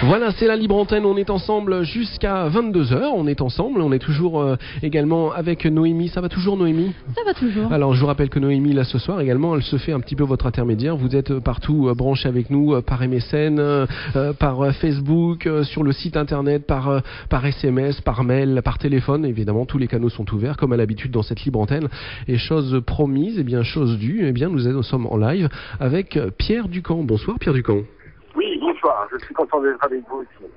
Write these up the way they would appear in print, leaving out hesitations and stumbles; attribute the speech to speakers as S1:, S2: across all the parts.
S1: Voilà, c'est la libre antenne, on est ensemble jusqu'à 22h, on est ensemble, on est toujours également avec Noémie. Ça va toujours, Noémie?
S2: Ça va toujours.
S1: Alors je vous rappelle que Noémie, là ce soir également, elle se fait un petit peu votre intermédiaire. Vous êtes partout branchés avec nous par MSN, par Facebook, sur le site internet, par SMS, par mail, par téléphone. Évidemment, tous les canaux sont ouverts comme à l'habitude dans cette libre antenne. Et chose promise, et bien chose due, eh bien nous sommes en live avec Pierre Ducamp. Bonsoir Pierre Ducamp.
S3: Oui, bonsoir, je suis content d'être avec vous aussi.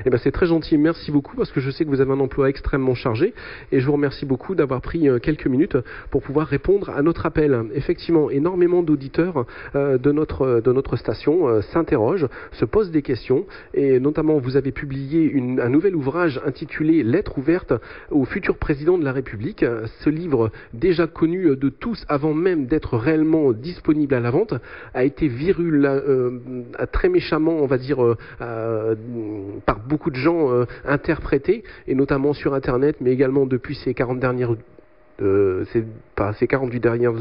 S1: Eh ben c'est très gentil, merci beaucoup parce que je sais que vous avez un emploi extrêmement chargé et je vous remercie beaucoup d'avoir pris quelques minutes pour pouvoir répondre à notre appel. Effectivement, énormément d'auditeurs de notre station s'interrogent, se posent des questions et notamment vous avez publié un nouvel ouvrage intitulé Lettre ouverte au futur président de la République. Ce livre, déjà connu de tous avant même d'être réellement disponible à la vente, a été très méchamment, on va dire, par beaucoup de gens interprétés, et notamment sur Internet, mais également depuis ces 48 dernières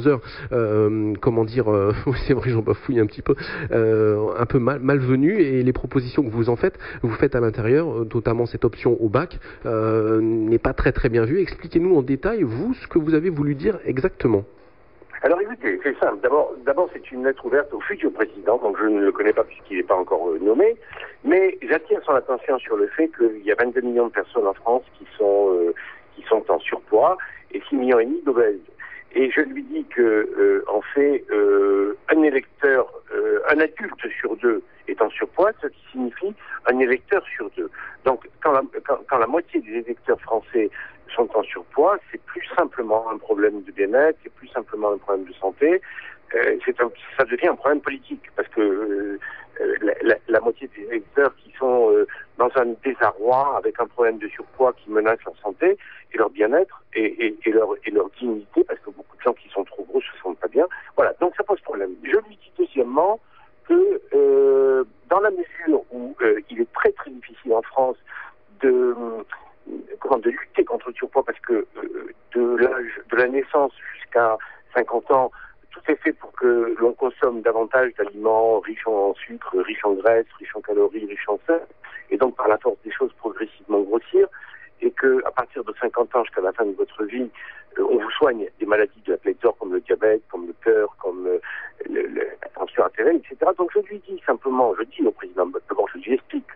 S1: heures, c'est vrai, j'en bafouille un petit peu, un peu malvenu, et les propositions que vous faites à l'intérieur, notamment cette option au bac, n'est pas très très bien vue. Expliquez-nous en détail, vous, ce que vous avez voulu dire exactement.
S3: Alors écoutez, c'est simple. D'abord, c'est une lettre ouverte au futur président, donc je ne le connais pas puisqu'il n'est pas encore nommé, mais j'attire son attention sur le fait qu'il y a 22 millions de personnes en France qui sont en surpoids et 6,5 millions d'obèses. Et je lui dis que, en fait, un adulte sur deux est en surpoids, ce qui signifie un électeur sur deux. Donc, quand la moitié des électeurs français sont en surpoids, c'est plus simplement un problème de bien-être, c'est plus simplement un problème de santé, ça devient un problème politique, parce que la moitié des électeurs qui sont dans un désarroi, avec un problème de surpoids qui menace leur santé et leur bien-être et leur dignité, parce que beaucoup de gens qui sont trop gros se sentent pas bien. Voilà, donc ça pose problème. Je lui dis deuxièmement que dans la mesure où il est très très difficile en France de lutter contre le surpoids, parce que de la naissance jusqu'à 50 ans, tout est fait pour que l'on consomme davantage d'aliments riches en sucre, riches en graisse, riches en calories, riches en sel, et donc par la force des choses progressivement grossir, et que à partir de 50 ans jusqu'à la fin de votre vie, on vous soigne des maladies de la plaie d'or comme le diabète, comme le cœur, comme la tension artérielle, etc. Donc je lui dis simplement, je dis au président, d'abord je lui explique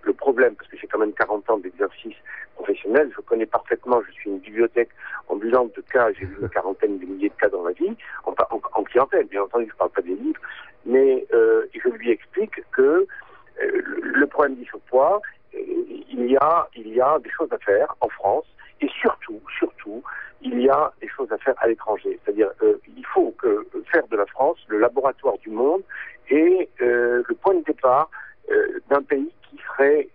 S3: le problème, parce que j'ai quand même 40 ans d'exercice professionnel, je connais parfaitement, je suis une bibliothèque ambulante de cas, j'ai vu une quarantaine de milliers de cas dans ma vie, en clientèle, bien entendu, je ne parle pas des livres, mais je lui explique que le problème du surpoids, il y a des choses à faire en France, et surtout, il y a des choses à faire à l'étranger. C'est-à-dire, il faut faire de la France le laboratoire du monde et le point de départ d'un pays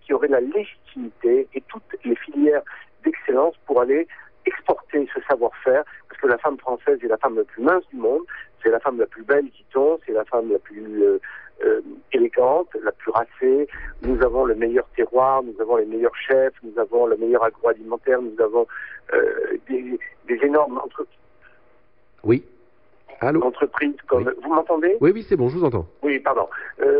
S3: qui aurait la légitimité et toutes les filières d'excellence pour aller exporter ce savoir-faire, parce que la femme française est la femme la plus mince du monde, c'est la femme la plus belle, dit-on, c'est la femme la plus élégante, la plus racée. Nous avons le meilleur terroir, nous avons les meilleurs chefs, nous avons le meilleur agroalimentaire, nous avons des énormes entreprises.
S1: Oui. Allô?
S3: Entreprises comme...
S1: Oui.
S3: Vous m'entendez?
S1: Oui, c'est bon, je vous entends.
S3: Oui, pardon.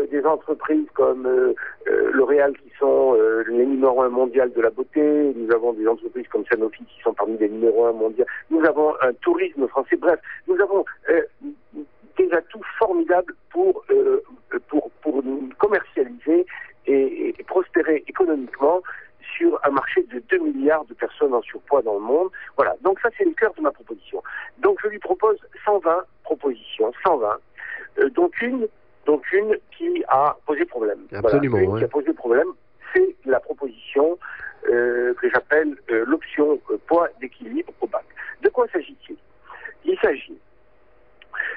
S3: Des entreprises comme L'Oréal qui sont les numéros 1 mondial de la beauté. Nous avons des entreprises comme Sanofi qui sont parmi les numéros 1 mondiaux. Nous avons un tourisme français. Bref, nous avons des atouts formidables pour commercialiser et prospérer économiquement sur un marché de 2 milliards de personnes en surpoids dans le monde. Voilà, donc ça c'est le cœur de ma proposition. Donc je lui propose 120 propositions, 120, dont une qui a posé problème.
S1: Absolument,
S3: voilà, une qui a posé problème, c'est la proposition que j'appelle l'option poids d'équilibre au bac. De quoi s'agit-il? Il s'agit,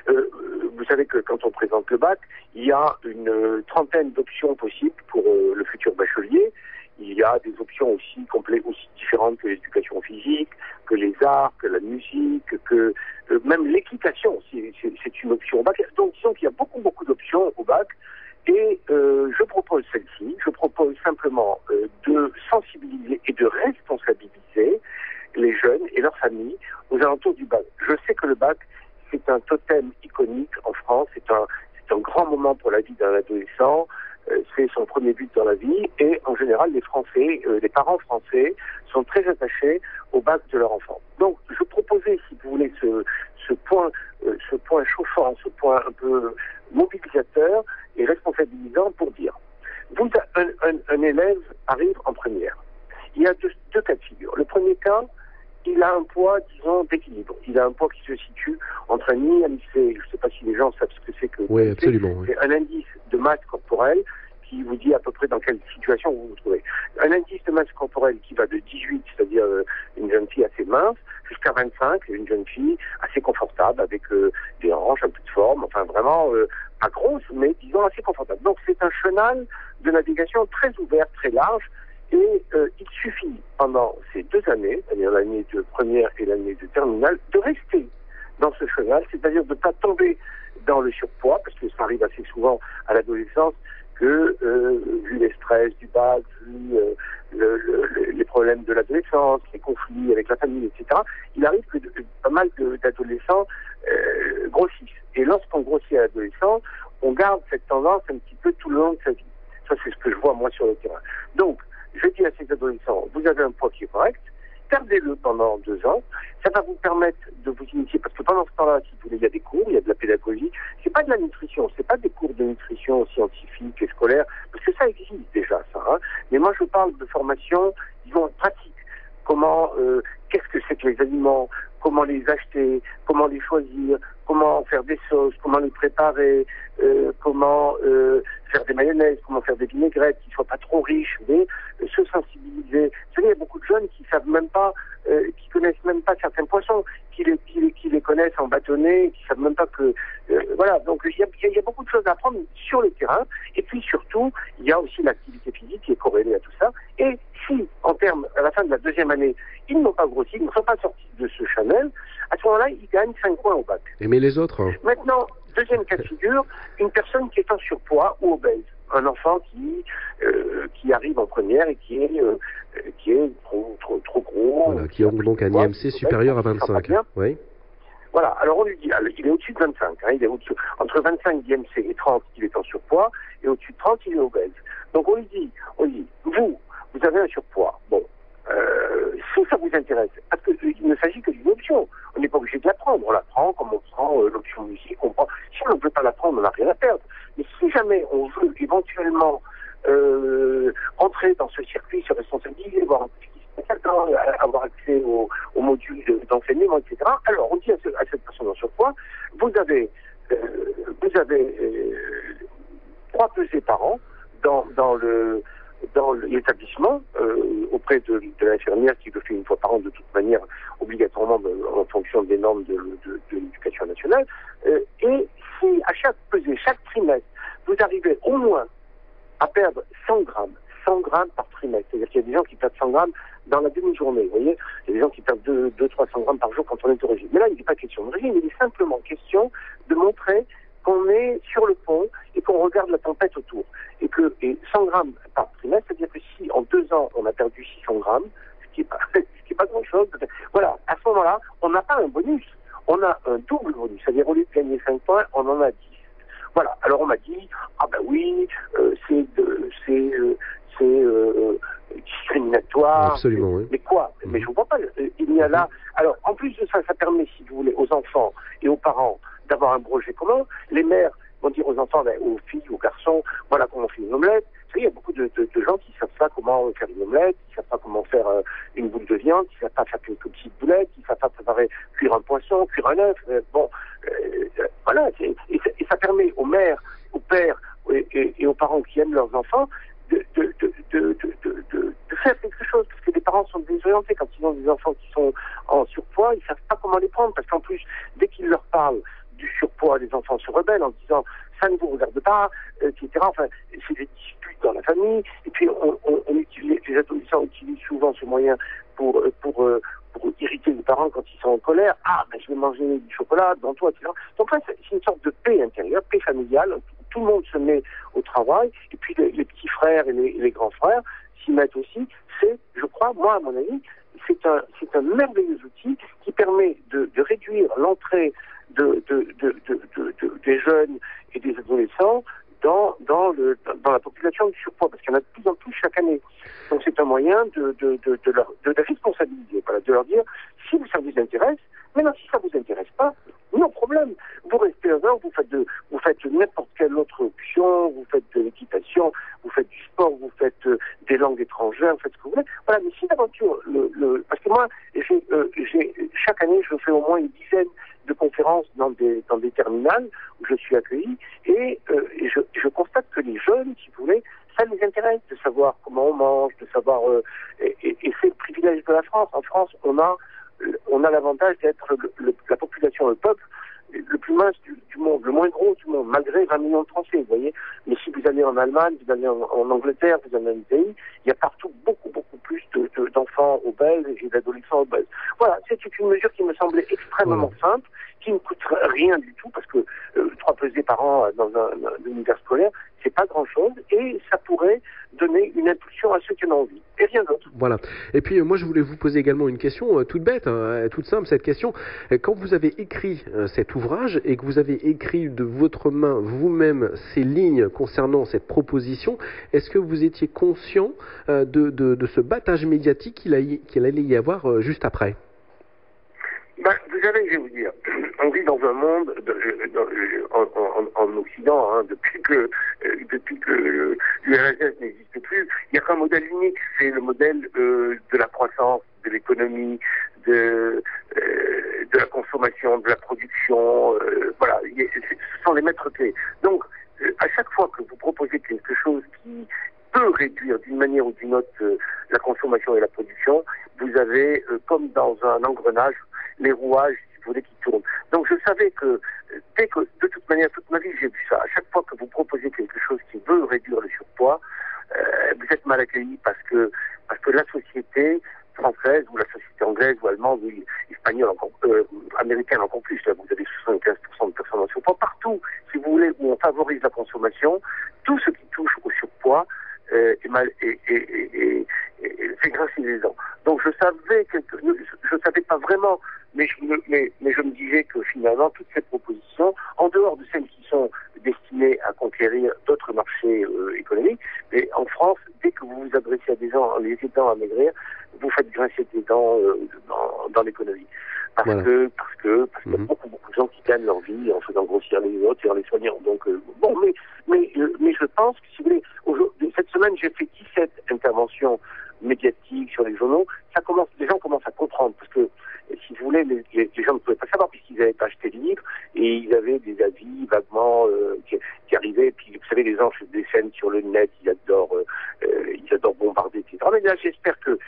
S3: vous savez que quand on présente le bac, il y a une trentaine d'options possibles pour le futur bachelier. Il y a des options aussi différentes que l'éducation physique, que les arts, que la musique, que même l'équitation, c'est une option au bac. Donc disons qu'il y a beaucoup d'options au bac. Et je propose celle-ci. Je propose simplement de sensibiliser et de responsabiliser les jeunes et leurs familles aux alentours du bac. Je sais que le bac, c'est un totem iconique en France. C'est un grand moment pour la vie d'un adolescent. c'est son premier but dans la vie, et en général les parents français sont très attachés au bac de leur enfant. Donc je proposais, si vous voulez, ce point chauffant, ce point un peu mobilisateur et responsabilisant pour dire, un élève arrive en première. Il y a deux cas de figure. Le premier cas, il a un poids, disons, d'équilibre. Il a un poids qui se situe entre un IMC, je ne sais pas si les gens savent ce que c'est que
S1: oui, absolument, oui.
S3: C'est un indice de masse corporelle qui vous dit à peu près dans quelle situation vous vous trouvez. Un indice de masse corporelle qui va de 18, c'est-à-dire une jeune fille assez mince, jusqu'à 25, une jeune fille assez confortable, avec des hanches, un peu de forme, enfin vraiment pas grosse, mais disons assez confortable. Donc c'est un chenal de navigation très ouvert, très large, et il suffit pendant ces 2 années, c'est-à-dire l'année de première et l'année de terminale, de rester dans ce chenal, c'est-à-dire de ne pas tomber dans le surpoids, parce que ça arrive assez souvent à l'adolescence, que vu les stress du bac, vu les problèmes de l'adolescence, les conflits avec la famille, etc., il arrive que pas mal d'adolescents grossissent. Et lorsqu'on grossit à l'adolescent, on garde cette tendance un petit peu tout le long de sa vie. Ça, c'est ce que je vois moi sur le terrain. Donc, je dis à ces adolescents, vous avez un poids qui est correct, gardez-le pendant 2 ans. Ça va vous permettre de vous initier, parce que pendant ce temps-là, si vous voulez, il y a des cours, il y a de la pédagogie. C'est pas de la nutrition, c'est pas des cours de nutrition scientifique et scolaire, parce que ça existe déjà, ça. Hein. Mais moi, je parle de formation, disons, pratique. Comment, qu'est-ce que c'est que les aliments, comment les acheter, comment les choisir, comment faire des sauces, comment les préparer, comment faire des mayonnaises, comment faire des vinaigrettes qui soient pas trop riches, mais se sensibiliser. Vous savez, il y a beaucoup de jeunes qui savent même pas, qui connaissent même pas certains poissons, qui les connaissent en bâtonnet, qui savent même pas que, voilà. Donc il y a beaucoup de choses à apprendre sur le terrain. Et puis surtout, il y a aussi l'activité physique qui est corrélée à tout ça. Et si, en termes, à la fin de la 2e année, ils n'ont pas grossi, ils ne sont pas sortis de ce channel, à ce moment-là, ils gagnent 5 points au bac.
S1: Et mais les autres hein.
S3: Maintenant, deuxième cas de figure, une personne qui est en surpoids ou obèse. Un enfant qui arrive en première et qui est trop gros.
S1: Voilà, qui ont donc un IMC supérieur à 25. Oui.
S3: Voilà, alors on lui dit, il est au-dessus de 25, hein, il est au-dessus, entre 25 d'IMC et 30, il est en surpoids, et au-dessus de 30, il est obèse. Donc on lui dit, vous avez un surpoids, bon, si ça vous intéresse, parce qu'il ne s'agit que d'une option, on n'est pas obligé de la prendre, on la prend comme on prend l'option musique, on prend, si on ne veut pas la prendre, on n'a rien à perdre, mais si jamais on veut éventuellement entrer dans ce circuit, se responsabiliser, voir un petit avoir accès aux modules d'enseignement, etc. Alors, on dit à cette personne en surpoids, vous avez 3 pesées par an dans l'établissement auprès de l'infirmière qui le fait une fois par an de toute manière obligatoirement en fonction des normes de l'éducation nationale. Et si à chaque pesée, chaque trimestre, vous arrivez au moins à perdre 100 grammes par trimestre. C'est-à-dire qu'il y a des gens qui perdent 100 grammes dans la demi-journée, vous voyez. Il y a des gens qui perdent 200-300 grammes par jour quand on est au régime. Mais là, il n'est pas question de régime, il est simplement question de montrer qu'on est sur le pont et qu'on regarde la tempête autour. Et 100 grammes par trimestre, c'est-à-dire que si en 2 ans, on a perdu 600 grammes, ce qui est pas grand-chose, voilà, à ce moment-là, on n'a pas un bonus, on a un double bonus. C'est-à-dire, au lieu de gagner 5 points, on en a 10. Voilà, alors on m'a dit, ah ben oui, c'est discriminatoire.
S1: Absolument, oui.
S3: Mais quoi? Mais je ne comprends pas. Il y a là. Alors, en plus de ça, ça permet, si vous voulez, aux enfants et aux parents d'avoir un projet commun. Les mères vont dire aux enfants, aux filles, aux garçons, voilà comment on fait une omelette. Vous savez, il y a beaucoup de gens qui ne savent pas comment faire une omelette, qui ne savent pas comment faire une boule de viande, qui ne savent pas faire une petite boulette, qui ne savent pas préparer, cuire un poisson, cuire un œuf. Voilà. Et ça permet aux mères, aux pères et aux parents qui aiment leurs enfants de faire quelque chose, parce que les parents sont désorientés quand ils ont des enfants qui sont en surpoids, ils ne savent pas comment les prendre, parce qu'en plus, dès qu'ils leur parlent du surpoids, les enfants se rebellent en disant ça ne vous regarde pas, etc. Enfin, c'est des disputes dans la famille, et puis les adolescents utilisent souvent ce moyen pour irriter les parents quand ils sont en colère. Ah, ben je vais manger du chocolat devant toi, etc. Donc là, c'est une sorte de paix intérieure, paix familiale. Tout le monde se met au travail, et puis les petits frères et les grands frères s'y mettent aussi. C'est, je crois, moi, à mon avis, c'est un merveilleux outil qui permet de réduire l'entrée des jeunes et des adolescents dans la population du surpoids, parce qu'il y en a de plus en plus chaque année. Donc c'est un moyen de les responsabiliser, voilà, de leur dire, si ça vous intéresse, maintenant si ça vous intéresse pas, non problème. Vous restez un an, vous faites n'importe quelle autre option, vous faites de l'équitation, vous faites du sport, vous faites des langues étrangères, vous faites ce que vous voulez. Voilà, mais si d'aventure, parce que moi, chaque année, je fais au moins une dizaine de conférences dans des terminales où je suis accueilli, et je constate que les jeunes, si vous voulez, ça les intéresse de savoir comment on mange, de savoir, et c'est le privilège de la France. En France, on a l'avantage d'être la population, le peuple le plus mince du monde, le moins gros du monde, malgré 20 millions de Français, vous voyez. Mais si vous allez en Allemagne, vous allez en Angleterre, vous allez en pays, il y a partout beaucoup plus d'enfants obèses et d'adolescents obèses. Voilà, c'est une mesure qui me semblait extrêmement simple, qui ne coûte rien du tout, parce que 3 pesées par an dans un univers scolaire, c'est pas grand-chose, et ça pourrait donner une impulsion à ceux qui en ont envie, et rien d'autre.
S1: Voilà. Et puis moi je voulais vous poser également une question toute bête, toute simple cette question. Quand vous avez écrit cet ouvrage et que vous avez écrit de votre main vous-même ces lignes concernant cette proposition, est-ce que vous étiez conscient de ce battage médiatique qu'il allait y avoir juste après ?
S3: Vous savez, je vais vous dire, on vit dans un monde en Occident, hein, depuis que l'URSS n'existe plus, il n'y a qu'un modèle unique, c'est le modèle de la croissance, de l'économie, de la consommation, de la production, voilà, ce sont les maîtres clés. Donc, à chaque fois que vous proposez quelque chose qui peut réduire d'une manière ou d'une autre la consommation et la production, vous avez, comme dans un engrenage, les rouages, si vous voulez, qui tournent. Donc je savais que, de toute manière, toute ma vie, j'ai vu ça. À chaque fois que vous proposez quelque chose qui veut réduire le surpoids, vous êtes mal accueilli parce que la société française, ou la société anglaise, ou allemande, ou espagnole, américaine encore plus, là, vous avez 75% de personnes en surpoids. Partout, si vous voulez, où on favorise la consommation, tout ce qui touche au surpoids fait grincer les dents. Donc je savais pas vraiment, mais je me disais que finalement toutes ces propositions, en dehors de celles qui sont destinées à conquérir d'autres marchés économiques, mais en France, dès que vous vous adressez à des gens en les aidant à maigrir, vous faites grincer des dents dans l'économie. Parce que y a beaucoup de gens qui gagnent leur vie en faisant grossir les autres et en les soignant. Donc mais je pense que, si vous voulez, cette semaine j'ai fait 17 interventions médiatiques sur les journaux. Les gens commencent à comprendre, parce que si vous voulez, les gens ne pouvaient pas savoir puisqu'ils n'avaient pas acheté le livre, et ils avaient des avis vaguement qui arrivaient. Et puis vous savez, les gens des scènes sur le net, ils adorent bombarder, etc. Mais là, j'espère que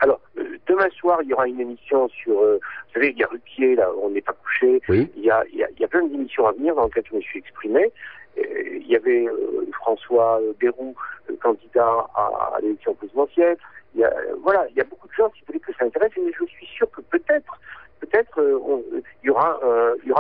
S3: alors demain soir, il y aura une émission sur, vous savez, il y a Ruquier, là, on n'est pas couché.
S1: Oui.
S3: Il y a plein d'émissions à venir dans lesquelles je me suis exprimé. Il y avait François Bayrou, candidat à l'élection présidentielle. Il y a beaucoup de gens, si vous voulez, que ça intéresse, mais je suis sûr que peut-être il y aura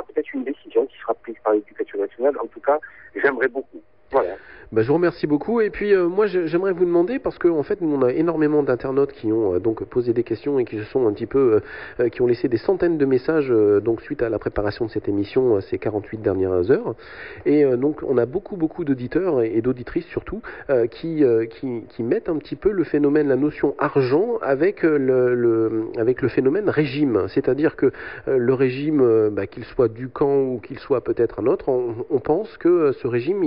S3: peut-être une décision qui sera prise par l'Éducation nationale. En tout cas, j'aimerais beaucoup. Voilà.
S1: Je vous remercie beaucoup. Et puis moi j'aimerais vous demander, parce qu'en fait nous on a énormément d'internautes qui ont donc posé des questions et qui se sont un petit peu qui ont laissé des centaines de messages donc suite à la préparation de cette émission ces 48 dernières heures. Et donc on a beaucoup d'auditeurs et d'auditrices surtout qui mettent un petit peu le phénomène, la notion argent avec le phénomène régime. C'est-à-dire que le régime, qu'il soit Ducan ou qu'il soit peut-être un autre, on pense que ce régime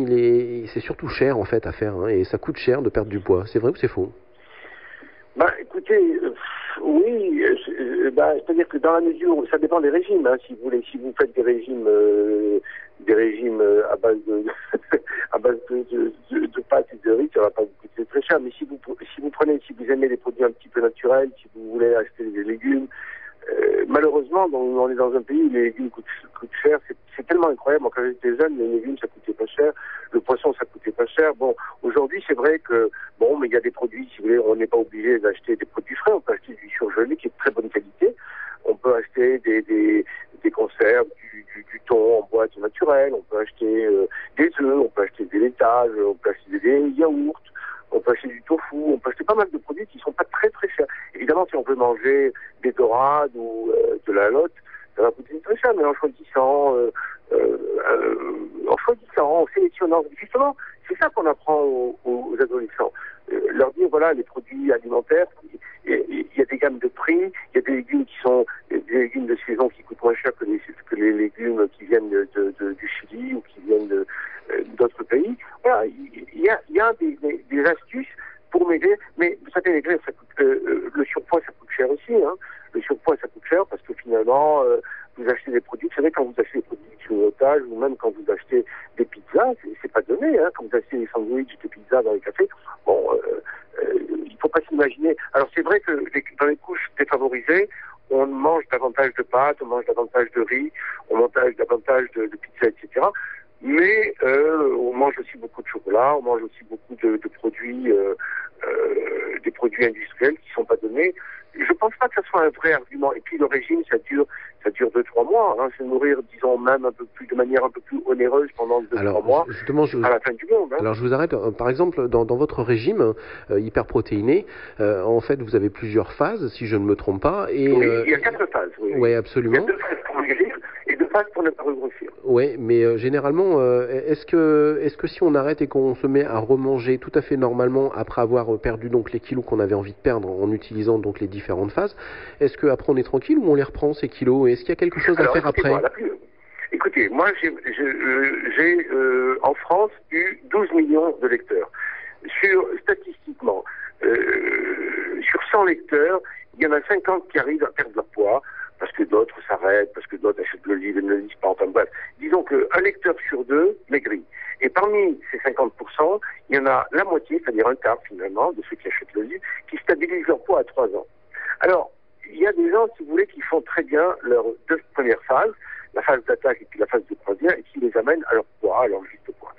S1: c'est surtout cher en fait à faire, hein, et ça coûte cher de perdre du poids. C'est vrai ou c'est faux?
S3: Écoutez, oui, c'est-à-dire que dans la mesure où ça dépend des régimes, hein, si vous voulez, si vous faites des régimes à base de pâtes et de riz, ça va pas vous coûter très cher. Mais si vous aimez les produits un petit peu naturels, si vous voulez acheter des légumes, malheureusement, on est dans un pays où les légumes coûtent cher. C'est tellement incroyable. Moi, quand j'étais jeune, les légumes, ça coûtait pas cher. Le poisson, ça coûtait pas cher. Bon, aujourd'hui, c'est vrai que, mais il y a des produits, si vous voulez, on n'est pas obligé d'acheter des produits frais. On peut acheter du surgelé qui est de très bonne qualité. On peut acheter des conserves, du thon en boîte naturelle. On peut acheter des œufs. On peut acheter des laitages. On peut acheter des yaourts. On peut acheter du tofu, on peut acheter pas mal de produits qui sont pas très très chers. Évidemment, si on veut manger des dorades ou de la lotte, ça va coûter très cher, mais en choisissant choisissant, en sélectionnant. Justement, c'est ça qu'on apprend aux adolescents. Leur dire, voilà, les produits alimentaires, il y a des gammes de prix, il y a des légumes qui sont des légumes de saison qui coûtent moins cher que les légumes qui viennent du Chili ou qui viennent d'autres pays. Voilà, il y a des astuces pour maigrir, mais vous savez, maigrir, ça coûte, le surpoids, ça coûte cher aussi. Hein. Le surpoids, ça coûte cher parce que finalement, vous achetez des produits, vous savez, quand vous achetez des produits de grignotage ou même quand vous achetez des pizzas, c'est pas donné, hein. Quand vous achetez des sandwichs, des pizzas dans les cafés, bon, il faut pas s'imaginer. Alors c'est vrai que dans les couches défavorisées, on mange davantage de pâtes, on mange davantage de riz, on mange davantage de pizza, etc. Mais on mange aussi beaucoup de chocolat, on mange aussi beaucoup de produits, des produits industriels qui sont pas donnés. Je pense pas que ça soit un vrai argument. Et puis le régime, ça dure 2-3 mois. Hein. Se nourrir, disons même un peu plus, de manière un peu plus onéreuse pendant 2-3 mois.
S1: Justement,
S3: à la fin du monde. Hein.
S1: Alors je vous arrête. Par exemple, dans votre régime hyperprotéiné, en fait, vous avez plusieurs phases, si je ne me trompe pas. Et,
S3: oui, il y a 4 phases. Oui,
S1: oui, absolument.
S3: Il y a 2 phases pour maigrir et 2 phases pour ne pas regrossir.
S1: Oui, mais généralement, est-ce que si on arrête et qu'on se met à remanger tout à fait normalement après avoir perdu donc les kilos qu'on avait envie de perdre en utilisant donc les différentes phases, est-ce qu'après on est tranquille ou on les reprend ces kilos? Est-ce qu'il y a quelque chose à faire après?
S3: Écoutez, moi j'ai en France eu 12 millions de lecteurs. Statistiquement, sur 100 lecteurs, il y en a 50 qui arrivent à perdre leur poids, parce que d'autres s'arrêtent, parce que d'autres achètent le livre et ne le lisent pas. Enfin bref, disons qu'un lecteur sur 2 maigrit. Et parmi ces 50%, il y en a la moitié, c'est-à-dire un quart finalement, de ceux qui achètent le livre, qui stabilisent leur poids à 3 ans. Alors, il y a des gens, si vous voulez, qui font très bien leurs 2 premières phases, la phase d'attaque et puis la phase de croisière, et qui les amènent à leur poids, à leur juste poids.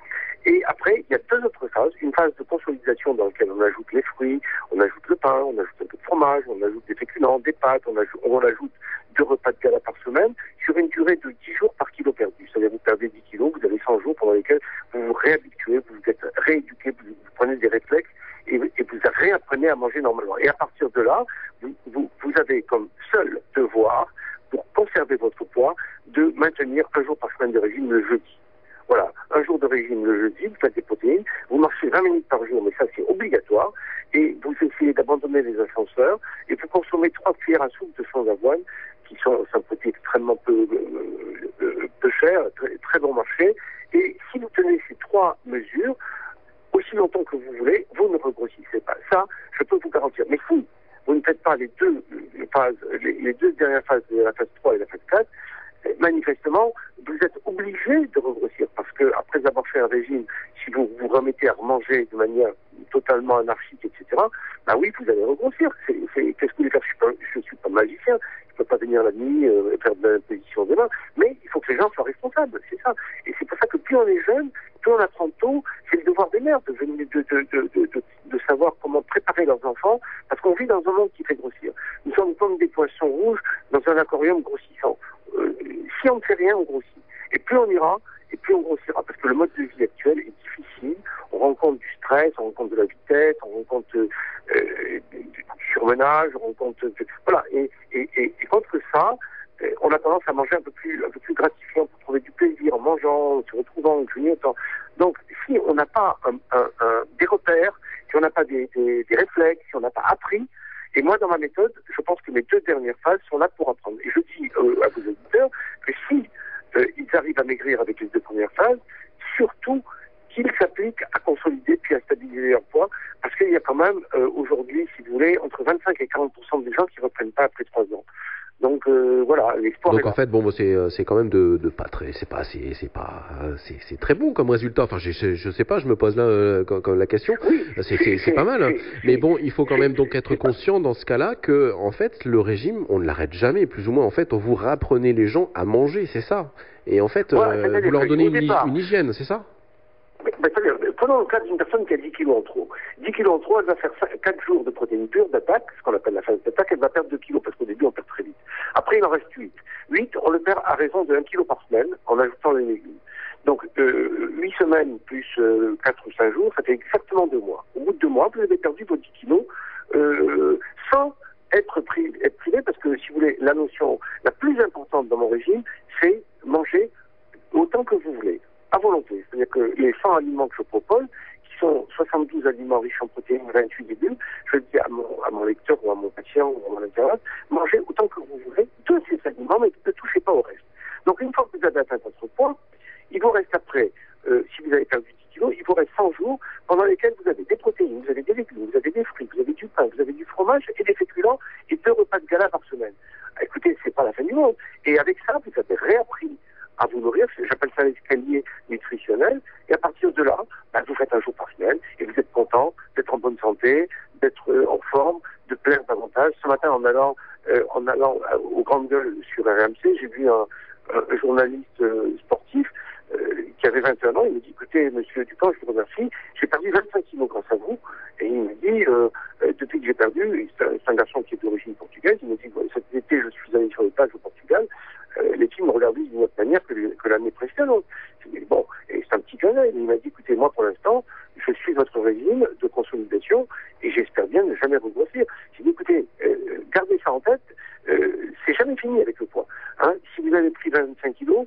S3: Et après, il y a 2 autres phases. Une phase de consolidation dans laquelle on ajoute les fruits, on ajoute le pain, on ajoute un peu de fromage, on ajoute des féculents, des pâtes, on ajoute 2 repas de gala par semaine sur une durée de 10 jours par kilo perdu. C'est-à-dire vous perdez 10 kilos, vous avez 100 jours pendant lesquels vous vous réhabituez, vous êtes rééduqué, vous prenez des réflexes et vous réapprenez à manger normalement. Et à partir de là, vous avez comme seul devoir, pour conserver votre poids, de maintenir 1 jour par semaine de régime le jeudi. Voilà, 1 jour de régime le jeudi, vous faites des protéines, vous marchez 20 minutes par jour, mais ça c'est obligatoire, et vous essayez d'abandonner les ascenseurs, et vous consommez 3 cuillères à soupe de sans d'avoine, qui sont un produit extrêmement peu cher, très bon marché, et si vous tenez ces 3 mesures, aussi longtemps que vous voulez, vous ne regrossissez pas. Ça, je peux vous garantir. Mais si vous ne faites pas les 2 phases, les 2 dernières phases, la phase 3 et la phase 4, manifestement, vous êtes obligé de regrossir parce que après avoir fait un régime, si vous vous remettez à manger de manière totalement anarchique, etc., bah oui, vous allez regrossir. Qu'est-ce que vous voulez faire? Je suis pas magicien, je peux pas venir la nuit et faire de l'imposition des mains, mais il faut que les gens soient responsables, c'est ça. Et c'est pour ça que plus on est jeune, plus on apprend tôt, c'est le devoir des mères de savoir comment préparer leurs enfants, parce qu'on vit dans un monde qui fait grossir. Nous sommes comme des poissons rouges dans un aquarium grossissant. Si on ne fait rien, on grossit. Et plus on ira, et plus on grossira. Parce que le mode de vie actuel est difficile. On rencontre du stress, on rencontre de la vitesse, on rencontre du surmenage, on rencontre... voilà. Et contre ça, on a tendance à manger un peu plus gratifiant pour trouver du plaisir en mangeant, en se retrouvant, en grignotant. Donc, si on n'a pas des repères, si on n'a pas des réflexes, si on n'a pas appris, et moi, dans ma méthode, je pense que mes 2 dernières phases sont là pour apprendre. Et je dis à vos auditeurs que si ils arrivent à maigrir avec les 2 premières phases, surtout qu'ils s'appliquent à consolider puis à stabiliser leur poids, parce qu'il y a quand même aujourd'hui, si vous voulez, entre 25 et 40% des gens qui ne reprennent pas après 3 ans. Donc voilà, l'espoir.
S1: Donc en fait, bon, c'est quand même de pas très, c'est très bon comme résultat. Enfin, je sais pas, je me pose là comme la question.
S3: Oui,
S1: c'est pas mal. Mais bon, il faut quand même donc être conscient dans ce cas-là que en fait, le régime, on ne l'arrête jamais. Plus ou moins, en fait, vous réapprenez les gens à manger, c'est ça. Et en fait, vous leur donnez une hygiène, c'est ça.
S3: Prenons le cas d'une personne qui a 10 kilos en trop. 10 kilos en trop, elle va faire 4 jours de protéines pures d'attaque, ce qu'on appelle la phase d'attaque, elle va perdre 2 kilos, parce qu'au début, on perd très vite. Après, il en reste 8. 8, on le perd à raison de 1 kilo par semaine, en ajoutant les légumes. Donc, 8 semaines plus 4 ou 5 jours, ça fait exactement 2 mois. Au bout de 2 mois, vous avez perdu vos 10 kilos, sans être privé, parce que, si vous voulez, la notion la plus importante dans mon régime, c'est manger autant que vous voulez. À volonté. C'est-à-dire que les 100 aliments que je propose, qui sont 72 aliments riches en protéines, 28 légumes, je dis à mon lecteur ou à mon patient ou à mon internaute, mangez autant que vous voulez de ces aliments, mais ne touchez pas au reste. Donc une fois que vous avez atteint votre poids, il vous reste après, si vous avez perdu 10 kilos, il vous reste 100 jours pendant lesquels vous avez des protéines, vous avez des légumes, vous avez des fruits, vous avez du pain, vous avez du fromage et des féculents et 2 repas de gala par semaine. Écoutez, c'est pas la fin du monde. Et avec ça, vous avez réappris à vous nourrir, j'appelle ça l'escalier nutritionnel, et à partir de là, vous faites un jour par semaine, et vous êtes content d'être en bonne santé, d'être en forme, de plaire davantage. Ce matin, en allant aux Grandes Gueules sur RMC, j'ai vu un journaliste sportif qui avait 21 ans, il me dit, écoutez, monsieur Dupont, je vous remercie, j'ai perdu 25 kilos grâce à vous, et il me dit, depuis que j'ai perdu, c'est un garçon qui est d'origine portugaise, il me dit, cet été, je suis allé sur les plages au Portugal, les filles me regardaient d'une autre manière que l'année précédente. Bon, et c'est un petit gars, il m'a dit, écoutez, moi, pour l'instant, je suis votre régime de consolidation, et j'espère bien ne jamais regrossir. J'ai dit, écoutez, gardez ça en tête, c'est jamais fini avec le poids. Hein. Si vous avez pris 25 kilos,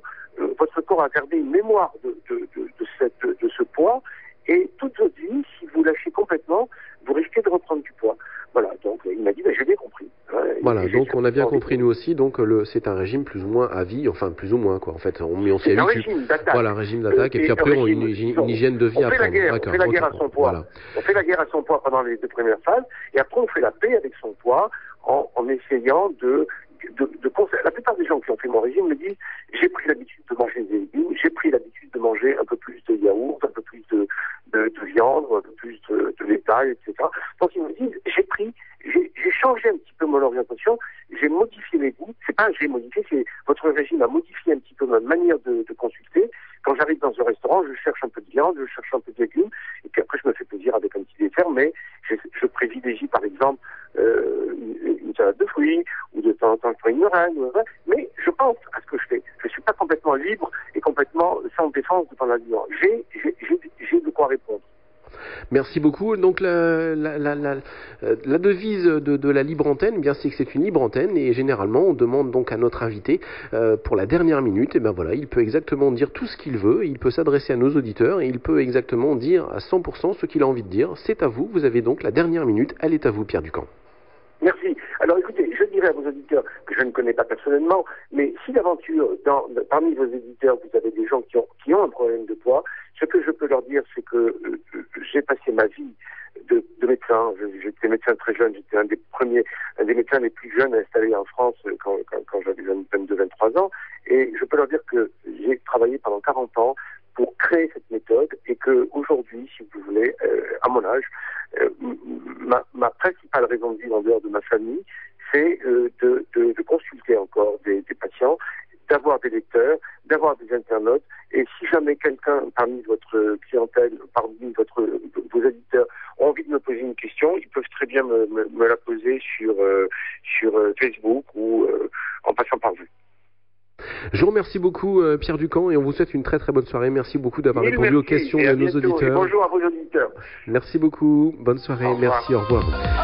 S3: votre corps a gardé une mémoire de ce poids, et toute votre vie, si vous lâchez complètement, vous risquez de reprendre du poids. Voilà, donc il m'a dit, j'ai bien compris. Hein,
S1: voilà, donc on a bien compris nous aussi, donc c'est un régime plus ou moins à vie, enfin plus ou moins quoi, en fait, on s'y habitue.
S3: Régime d'attaque.
S1: Voilà, un régime d'attaque, et puis après on a une hygiène de vie à prendre.
S3: On fait la guerre à son poids. Voilà. On fait la guerre à son poids pendant les 2 premières phases, et après on fait la paix avec son poids en essayant de la plupart des gens qui ont fait mon régime me disent, j'ai pris l'habitude de manger des légumes, j'ai pris l'habitude de manger un peu plus de yaourt, un peu plus de viande, un peu plus de bétail, etc. Donc ils me disent, j'ai changé un petit peu mon orientation, j'ai modifié mes goûts. C'est pas j'ai modifié, c'est votre régime a modifié un petit peu ma manière de consulter. Quand j'arrive dans un restaurant, je cherche un peu de viande, je cherche un peu de légumes, et puis après je me fais plaisir avec un petit dessert, mais je privilégie par exemple une salade de fruits, ou de temps en temps une meringue, mais je pense à ce que je fais. Je suis pas complètement libre et complètement sans défense devant l'aliment. J'ai de quoi répondre.
S1: Merci beaucoup. Donc la devise de la libre antenne, eh bien c'est que c'est une libre antenne, et généralement on demande donc à notre invité pour la dernière minute, et ben voilà, il peut exactement dire tout ce qu'il veut, il peut s'adresser à nos auditeurs et il peut exactement dire à 100% ce qu'il a envie de dire. C'est à vous, vous avez donc la dernière minute, elle est à vous, Pierre Ducamp.
S3: Merci. Alors écoutez, je dirais à vos auditeurs que je ne connais pas personnellement, mais si d'aventure, parmi vos auditeurs, vous avez des gens qui ont un problème de poids, ce que je peux leur dire, c'est que j'ai passé ma vie de médecin. J'étais médecin très jeune, j'étais un des médecins les plus jeunes installés en France quand j'avais 22-23 ans, et je peux leur dire que j'ai travaillé pendant 40 ans pour créer cette méthode, et que aujourd'hui, si vous voulez, à mon âge, ma principale raison de vivre en dehors de ma famille, c'est de consulter encore des patients, d'avoir des lecteurs, d'avoir des internautes, et si jamais quelqu'un parmi votre clientèle, parmi vos auditeurs ont envie de me poser une question, ils peuvent très bien me la poser sur Facebook ou en passant par vous.
S1: Je vous remercie beaucoup Pierre Ducamp, et on vous souhaite une très très bonne soirée. Merci beaucoup d'avoir répondu aux questions de nos auditeurs.
S3: Et bonjour à vos auditeurs.
S1: Merci beaucoup, bonne soirée, merci, au revoir.